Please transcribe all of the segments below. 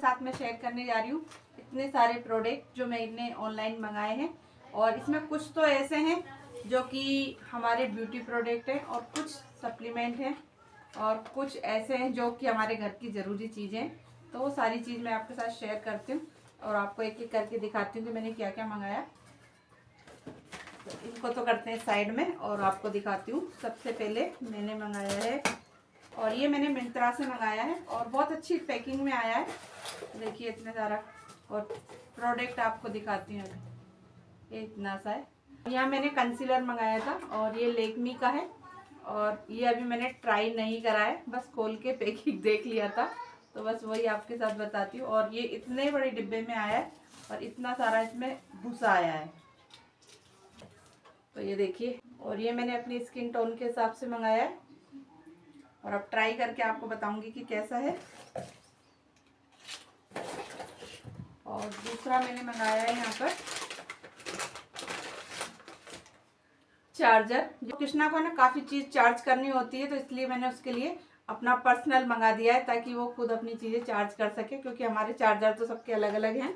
साथ में शेयर करने जा रही हूँ इतने सारे प्रोडक्ट जो मैंने ऑनलाइन मंगाए हैं। और इसमें कुछ तो ऐसे हैं जो कि हमारे ब्यूटी प्रोडक्ट हैं, और कुछ सप्लीमेंट हैं, और कुछ ऐसे हैं जो कि हमारे घर की ज़रूरी चीज़ें हैं। तो वो सारी चीज़ मैं आपके साथ शेयर करती हूँ और आपको एक एक करके दिखाती हूँ कि मैंने क्या क्या मंगाया। तो इनको तो करते हैं साइड में और आपको दिखाती हूँ। सबसे पहले मैंने मंगाया है, और ये मैंने मिंत्रा से मंगाया है और बहुत अच्छी पैकिंग में आया है। देखिए इतना सारा, और प्रोडक्ट आपको दिखाती हूँ अभी। ये इतना सा है। यहाँ मैंने कंसीलर मंगाया था और ये लेकमी का है, और ये अभी मैंने ट्राई नहीं करा है, बस खोल के पैकिंग देख लिया था, तो बस वही आपके साथ बताती हूँ। और ये इतने बड़े डिब्बे में आया है और इतना सारा इसमें भूसा आया है, तो ये देखिए। और ये मैंने अपनी स्किन टोन के हिसाब से मंगाया है, और अब ट्राई करके आपको बताऊंगी कि कैसा है। और दूसरा मैंने मंगाया है यहाँ पर चार्जर। जो कृष्णा को ना काफ़ी चीज़ चार्ज करनी होती है, तो इसलिए मैंने उसके लिए अपना पर्सनल मंगा दिया है, ताकि वो खुद अपनी चीज़ें चार्ज कर सके, क्योंकि हमारे चार्जर तो सबके अलग अलग हैं।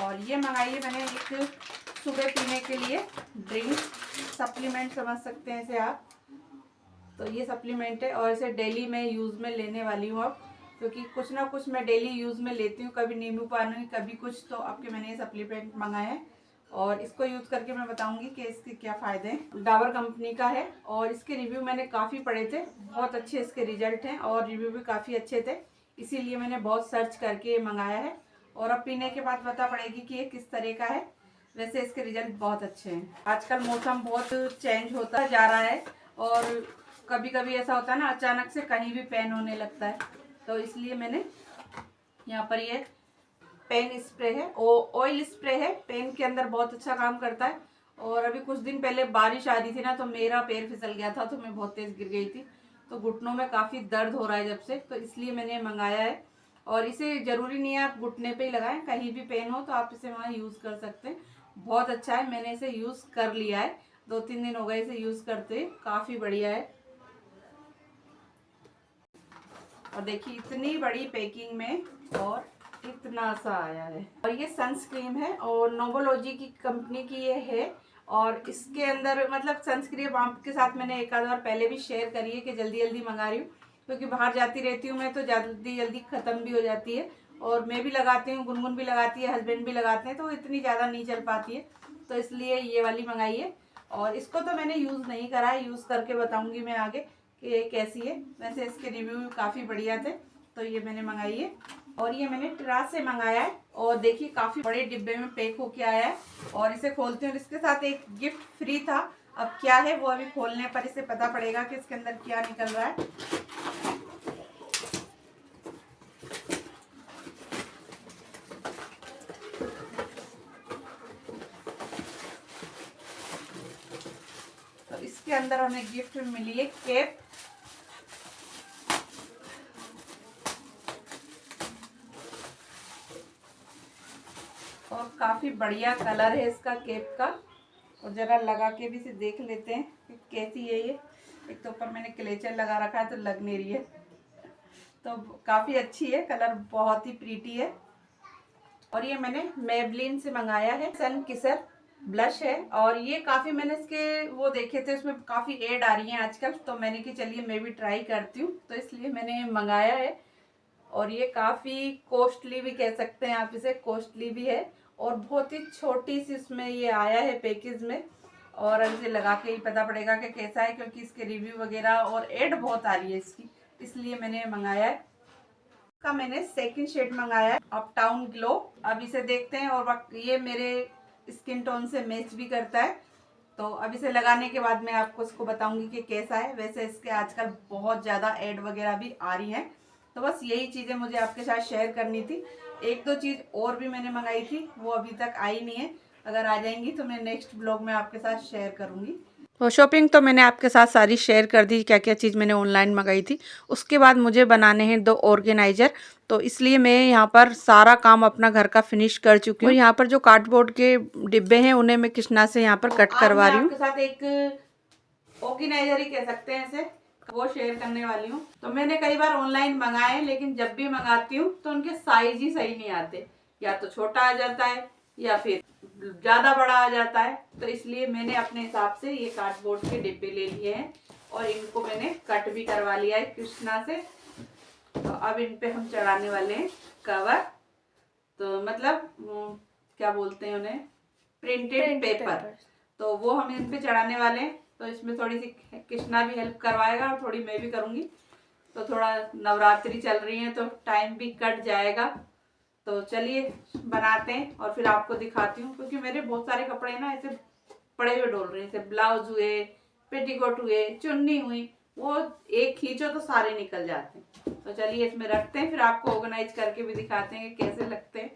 और ये मंगाई है मैंने एक सुबह पीने के लिए ड्रिंक, सप्लीमेंट समझ सकते हैं इसे आप। तो ये सप्लीमेंट है और इसे डेली मैं यूज़ में लेने वाली हूँ अब, क्योंकि कुछ ना कुछ मैं डेली यूज़ में लेती हूँ, कभी नींबू पानी कभी कुछ, तो आपके मैंने ये सप्लीमेंट मंगाए हैं और इसको यूज़ करके मैं बताऊंगी कि इसके क्या फ़ायदे हैं। डाबर कंपनी का है और इसके रिव्यू मैंने काफ़ी पढ़े थे, बहुत अच्छे इसके रिजल्ट हैं और रिव्यू भी काफ़ी अच्छे थे, इसीलिए मैंने बहुत सर्च करके ये मंगाया है। और अब पीने के बाद पता पड़ेगी कि ये किस तरह का है। वैसे इसके रिजल्ट बहुत अच्छे हैं। आजकल मौसम बहुत चेंज होता जा रहा है, और कभी कभी ऐसा होता है ना, अचानक से कहीं भी पेन होने लगता है, तो इसलिए मैंने यहाँ पर ये पेन स्प्रे है, ऑयल स्प्रे है, पेन के अंदर बहुत अच्छा काम करता है। और अभी कुछ दिन पहले बारिश आ रही थी ना, तो मेरा पैर फिसल गया था, तो मैं बहुत तेज़ गिर गई थी, तो घुटनों में काफ़ी दर्द हो रहा है जब से, तो इसलिए मैंने मंगाया है। और इसे ज़रूरी नहीं है आप घुटने पे ही लगाएं, कहीं भी पेन हो तो आप इसे वहाँ यूज़ कर सकते हैं। बहुत अच्छा है, मैंने इसे यूज़ कर लिया है, 2-3 दिन हो गए इसे यूज़ करते, काफ़ी बढ़िया है। और देखिए इतनी बड़ी पैकिंग में और इतना सा आया है। और ये सनस्क्रीन है और नोवोलॉजी की कंपनी की ये है, और इसके अंदर मतलब सनस्क्रीन आपके साथ मैंने एक आध बार पहले भी शेयर करी है कि जल्दी जल्दी मंगा रही हूँ, क्योंकि बाहर जाती रहती हूँ मैं, तो जल्दी जल्दी ख़त्म भी हो जाती है। और मैं भी लगाती हूँ, गुनगुन भी लगाती है, हस्बैंड भी लगाते हैं, तो इतनी ज़्यादा नहीं चल पाती है, तो इसलिए ये वाली मंगाई है। और इसको तो मैंने यूज़ नहीं करा है, यूज़ करके बताऊँगी मैं आगे कि ये कैसी है। वैसे इसके रिव्यू काफ़ी बढ़िया थे, तो ये मैंने मंगाई है। और ये मैंने ट्रास से मंगाया है, और देखिए काफ़ी बड़े डिब्बे में पैक होके आया है। और इसे खोलते हैं, इसके साथ एक गिफ्ट फ्री था, अब क्या है वो अभी खोलने पर इसे पता पड़ेगा कि इसके अंदर क्या निकल रहा है। तो इसके अंदर हमें गिफ्ट में मिली है कैप, और काफ़ी बढ़िया कलर है इसका कैप का। और ज़रा लगा के भी इसे देख लेते हैं कि कैसी है ये। एक तो ऊपर मैंने क्लेचर लगा रखा है तो लग नहीं रही है, तो काफ़ी अच्छी है, कलर बहुत ही प्रीटी है। और ये मैंने मेबलिन से मंगाया है, सन किसर ब्लश है। और ये काफ़ी मैंने इसके वो देखे थे, उसमें काफ़ी ऐड आ रही हैं आजकल, तो मैंने कि चलिए मैं भी ट्राई करती हूँ, तो इसलिए मैंने मंगाया है। और ये काफ़ी कॉस्टली भी कह सकते हैं आप इसे, कॉस्टली भी है, और बहुत ही छोटी सी इसमें ये आया है पैकेज में। और अब इसे लगा के ही पता पड़ेगा कि कैसा है, क्योंकि इसके रिव्यू वगैरह और ऐड बहुत आ रही है इसकी, इसलिए मैंने मंगाया है। का मैंने सेकंड शेड मंगाया है, अप टाउन ग्लो। अब इसे देखते हैं, और ये मेरे स्किन टोन से मैच भी करता है, तो अब इसे लगाने के बाद मैं आपको इसको बताऊंगी कि कैसा है। वैसे इसके आजकल बहुत ज़्यादा ऐड वगैरह भी आ रही हैं, तो बस यही चीज़ें मुझे आपके साथ शेयर करनी थी। एक दो चीज़ और भी मैंने मंगाई थी, वो अभी तक आई नहीं है, अगर आ जाएंगी तो मैं नेक्स्ट ब्लॉग में आपके साथ शेयर करूँगी। तो शॉपिंग तो मैंने आपके साथ सारी शेयर कर दी, क्या क्या चीज़ मैंने ऑनलाइन मंगाई थी। उसके बाद मुझे बनाने हैं 2 ऑर्गेनाइज़र, तो इसलिए मैं यहाँ पर सारा काम अपना घर का फिनिश कर चुकी हूँ। यहाँ पर जो कार्डबोर्ड के डिब्बे हैं उन्हें मैं कृष्णा से यहाँ पर कट करवा रही हूँ। आपके साथ एक ऑर्गेनाइजर ही कह सकते हैं इसे, वो शेयर करने वाली हूँ। तो मैंने कई बार ऑनलाइन मंगाए, लेकिन जब भी मंगाती हूँ तो उनके साइज ही सही नहीं आते, या तो छोटा आ जाता है या फिर ज़्यादा बड़ा आ जाता है। तो इसलिए मैंने अपने हिसाब से ये कार्डबोर्ड के डिब्बे ले लिए हैं और इनको मैंने कट भी करवा लिया है कृष्णा से। तो अब इन पे हम चढ़ाने वाले हैं कवर, तो मतलब क्या बोलते हैं उन्हें, प्रिंटेड पेपर। तो वो हम इन पे चढ़ाने वाले हैं। तो इसमें थोड़ी सी कृष्णा भी हेल्प करवाएगा और थोड़ी मैं भी करूँगी। तो थोड़ा नवरात्रि चल रही है तो टाइम भी कट जाएगा। तो चलिए बनाते हैं और फिर आपको दिखाती हूँ, क्योंकि मेरे बहुत सारे कपड़े ना ऐसे पड़े हुए डोल रहे हैं। जैसे ब्लाउज हुए, पेटीकोट हुए, चुन्नी हुई, वो एक खींचो तो सारे निकल जाते हैं। तो चलिए इसमें रखते हैं, फिर आपको ऑर्गेनाइज करके भी दिखाते हैं कि कैसे लगते हैं।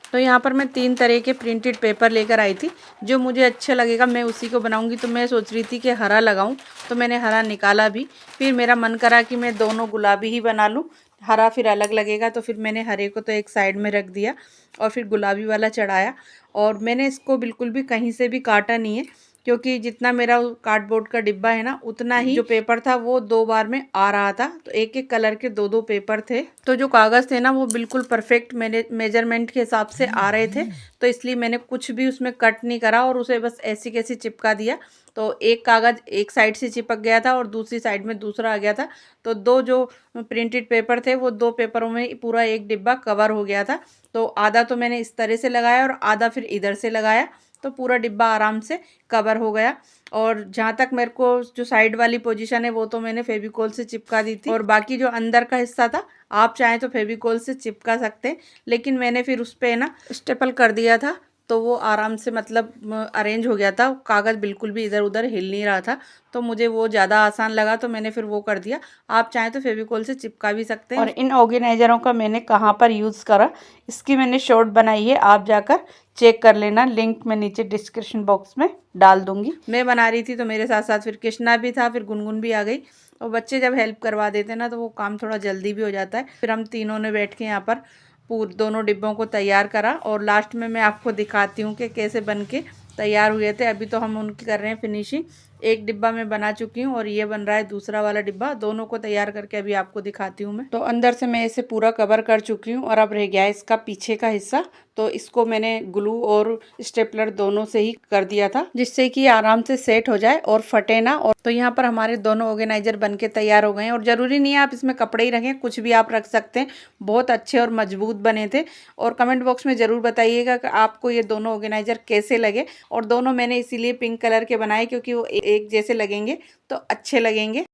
तो यहाँ पर मैं 3 तरह के प्रिंटेड पेपर लेकर आई थी, जो मुझे अच्छा लगेगा मैं उसी को बनाऊंगी। तो मैं सोच रही थी कि हरा लगाऊं, तो मैंने हरा निकाला भी। फिर मेरा मन करा कि मैं दोनों गुलाबी ही बना लूं, हरा फिर अलग लगेगा। तो फिर मैंने हरे को तो एक साइड में रख दिया और फिर गुलाबी वाला चढ़ाया। और मैंने इसको बिल्कुल भी कहीं से भी काटा नहीं है, क्योंकि जितना मेरा कार्डबोर्ड का डिब्बा है ना, उतना ही जो पेपर था वो 2 बार में आ रहा था। तो एक एक कलर के 2-2 पेपर थे। तो जो कागज़ थे ना वो बिल्कुल परफेक्ट मेजरमेंट के हिसाब से आ रहे थे। तो इसलिए मैंने कुछ भी उसमें कट नहीं करा और उसे बस ऐसी कैसी चिपका दिया। तो एक कागज़ एक साइड से चिपक गया था और दूसरी साइड में दूसरा आ गया था। तो 2 जो प्रिंटेड पेपर थे वो 2 पेपरों में पूरा एक डिब्बा कवर हो गया था। तो आधा तो मैंने इस तरह से लगाया और आधा फिर इधर से लगाया, तो पूरा डिब्बा आराम से कवर हो गया। और जहाँ तक मेरे को जो साइड वाली पोजीशन है वो तो मैंने फेविकोल से चिपका दी थी, और बाकी जो अंदर का हिस्सा था आप चाहें तो फेविकोल से चिपका सकते हैं, लेकिन मैंने फिर उस पर ना स्टेपल कर दिया था। तो वो आराम से मतलब अरेंज हो गया था, कागज़ बिल्कुल भी इधर उधर हिल नहीं रहा था। तो मुझे वो ज़्यादा आसान लगा तो मैंने फिर वो कर दिया। आप चाहें तो फेविकोल से चिपका भी सकते हैं। और इन ऑर्गेनाइजरों का मैंने कहाँ पर यूज़ करा, इसकी मैंने शॉर्ट बनाई है, आप जाकर चेक कर लेना। लिंक मैं नीचे डिस्क्रिप्शन बॉक्स में डाल दूंगी। मैं बना रही थी तो मेरे साथ साथ फिर कृष्णा भी था, फिर गुनगुन भी आ गई। और बच्चे जब हेल्प करवा देते हैं ना तो वो काम थोड़ा जल्दी भी हो जाता है। फिर हम तीनों ने बैठ के यहाँ पर दोनों डिब्बों को तैयार करा, और लास्ट में मैं आपको दिखाती हूँ कि कैसे बन के तैयार हुए थे। अभी तो हम उनकी कर रहे हैं फिनिशिंग। एक डिब्बा मैं बना चुकी हूँ और ये बन रहा है दूसरा वाला डिब्बा। दोनों को तैयार करके अभी आपको दिखाती हूँ मैं। तो अंदर से मैं इसे पूरा कवर कर चुकी हूँ और अब रह गया है इसका पीछे का हिस्सा। तो इसको मैंने ग्लू और स्टेपलर दोनों से ही कर दिया था, जिससे कि आराम से सेट हो जाए और फटे ना। और तो यहाँ पर हमारे दोनों ऑर्गेनाइजर बन के तैयार हो गए हैं। और ज़रूरी नहीं है आप इसमें कपड़े ही रखें, कुछ भी आप रख सकते हैं। बहुत अच्छे और मजबूत बने थे। और कमेंट बॉक्स में ज़रूर बताइएगा कि आपको ये दोनों ऑर्गेनाइजर कैसे लगे। और दोनों मैंने इसीलिए पिंक कलर के बनाए क्योंकि वो एक जैसे लगेंगे तो अच्छे लगेंगे। तो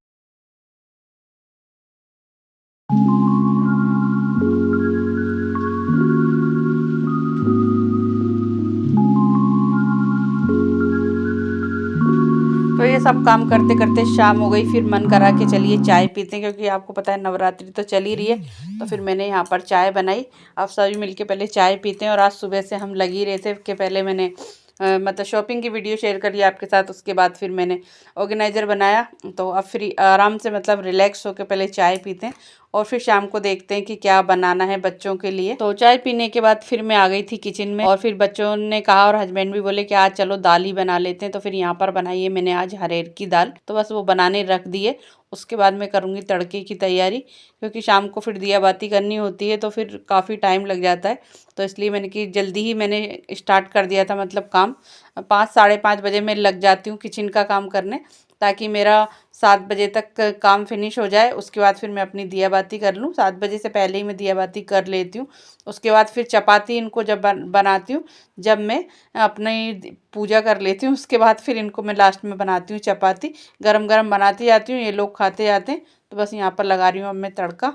ये सब काम करते करते शाम हो गई। फिर मन करा कि चलिए चाय पीते हैं, क्योंकि आपको पता है नवरात्रि तो चल ही रही है। तो फिर मैंने यहाँ पर चाय बनाई। अब सभी मिलके पहले चाय पीते हैं। और आज सुबह से हम लगी रहे थे कि पहले मैंने मतलब शॉपिंग की वीडियो शेयर करी आपके साथ, उसके बाद फिर मैंने ऑर्गेनाइज़र बनाया। तो अब फ्री आराम से मतलब रिलैक्स होकर पहले चाय पीते हैं और फिर शाम को देखते हैं कि क्या बनाना है बच्चों के लिए। तो चाय पीने के बाद फिर मैं आ गई थी किचन में, और फिर बच्चों ने कहा और हस्बैंड भी बोले कि आज चलो दाल ही बना लेते हैं। तो फिर यहाँ पर बनाई है मैंने आज हरेर की दाल। तो बस वो बनाने रख दिए, उसके बाद मैं करूँगी तड़के की तैयारी, क्योंकि शाम को फिर दिया बाती करनी होती है तो फिर काफ़ी टाइम लग जाता है। तो इसलिए मैंने कि जल्दी ही मैंने स्टार्ट कर दिया था, मतलब काम 5 साढ़े 5 बजे मैं लग जाती हूँ किचन का काम करने, ताकि मेरा 7 बजे तक काम फिनिश हो जाए। उसके बाद फिर मैं अपनी दिया बाती कर लूँ। 7 बजे से पहले ही मैं दिया बाती कर लेती हूँ। उसके बाद फिर चपाती इनको जब बनाती हूँ, जब मैं अपनी पूजा कर लेती हूँ, उसके बाद फिर इनको मैं लास्ट में बनाती हूँ चपाती। गरम गरम बनाती जाती हूँ, ये लोग खाते जाते हैं। तो बस यहाँ पर लगा रही हूँ अब मैं तड़का।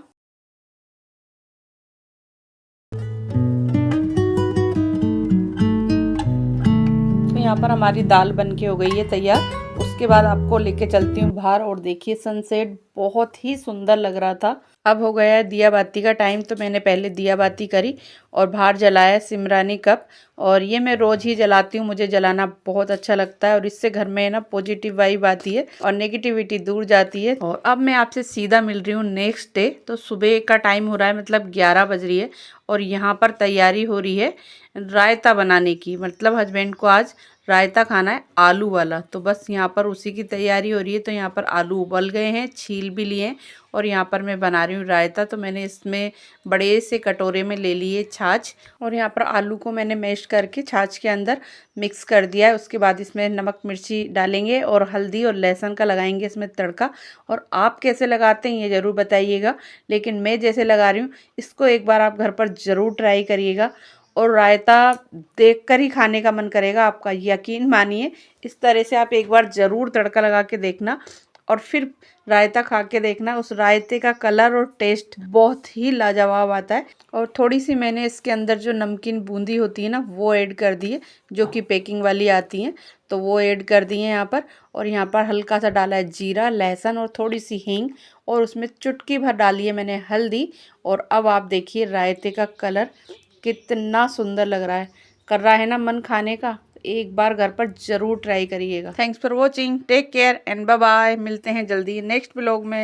तो यहाँ पर हमारी दाल बन के हो गई है तैयार। उसके बाद आपको लेके चलती हूँ बाहर, और देखिए सनसेट बहुत ही सुंदर लग रहा था। अब हो गया है दिया बाती का टाइम, तो मैंने पहले दिया बाती करी और बाहर जलाया सिमरानी कप। और ये मैं रोज़ ही जलाती हूँ, मुझे जलाना बहुत अच्छा लगता है। और इससे घर में ना पॉजिटिव वाइब आती है और नेगेटिविटी दूर जाती है। और अब मैं आपसे सीधा मिल रही हूँ नेक्स्ट डे। तो सुबह का टाइम हो रहा है, मतलब 11 बज रही है, और यहाँ पर तैयारी हो रही है रायता बनाने की। मतलब हस्बैंड को आज रायता खाना है आलू वाला। तो बस यहाँ पर उसी की तैयारी हो रही है। तो यहाँ पर आलू उबल गए हैं, छील भी लिए हैं और यहाँ पर मैं बना रही हूँ रायता। तो मैंने इसमें बड़े से कटोरे में ले लिए छाछ और यहाँ पर आलू को मैंने मैश करके छाछ के अंदर मिक्स कर दिया है। उसके बाद इसमें नमक मिर्ची डालेंगे और हल्दी और लहसुन का लगाएंगे इसमें तड़का। और आप कैसे लगाते हैं ये ज़रूर बताइएगा, लेकिन मैं जैसे लगा रही हूँ इसको एक बार आप घर पर ज़रूर ट्राई करिएगा और रायता देखकर ही खाने का मन करेगा आपका, यकीन मानिए। इस तरह से आप एक बार ज़रूर तड़का लगा के देखना और फिर रायता खा के देखना। उस रायते का कलर और टेस्ट बहुत ही लाजवाब आता है। और थोड़ी सी मैंने इसके अंदर जो नमकीन बूंदी होती है ना वो ऐड कर दी है, जो कि पैकिंग वाली आती हैं, तो वो ऐड कर दी है यहाँ पर। और यहाँ पर हल्का सा डाला है जीरा, लहसुन और थोड़ी सी हींग और उसमें चुटकी भर डाली है मैंने हल्दी। और अब आप देखिए रायते का कलर कितना सुंदर लग रहा है, कर रहा है ना मन खाने का। एक बार घर पर जरूर ट्राई करिएगा। Thanks for watching, take care and bye bye. मिलते हैं जल्दी नेक्स्ट ब्लॉग में।